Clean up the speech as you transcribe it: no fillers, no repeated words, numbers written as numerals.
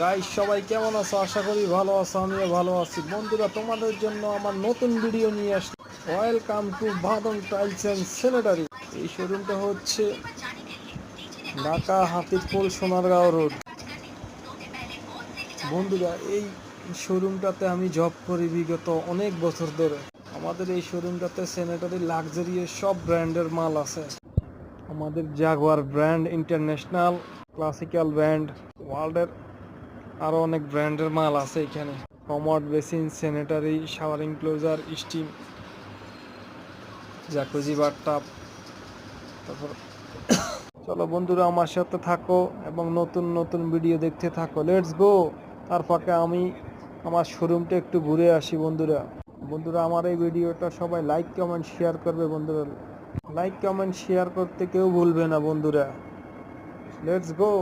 Guys সবাই কেমন আছো? আশা করি ভালো আছো, আমিও ভালো আছি। বন্ধুরা, তোমাদের জন্য আমার নতুন ভিডিও নিয়ে আসছি। ওয়েলকাম টু বাদন টাইলস অ্যান্ড স্যানিটারি। এই শোরুমটা হচ্ছে ঢাকা হাতিরপুল সোনারগাঁও রোড। বন্ধুরা, এই শোরুমটাতে আমি জব করি বিগত অনেক বছর ধরে। আমাদের এই শোরুমটাতে স্যানিটারি লাক্সারিয়াস সব ব্র্যান্ডের মাল আছে। আমাদের Jaguar brand, international, classical brand, ওয়ার্ল্ডের আরও অনেক ব্র্যান্ডের মাল আছে এখানে। Commode, basin, sanitary, showering closure, steam, jacuzzi, bathtub. তারপর চলো বন্ধুরা, আমার সাথে থাকো এবং নতুন নতুন ভিডিও দেখতে থাকো। Let's go. তার ফাঁকে আমি আমার শোরুমটা একটু ঘুরে আসি। বন্ধুরা বন্ধুরা আমার এই ভিডিওটা সবাই লাইক কমেন্ট শেয়ার করবে। বন্ধুরা, লাইক কমেন্ট শেয়ার করতে কেউ ভুলবে না। বন্ধুরা, লেটস গো।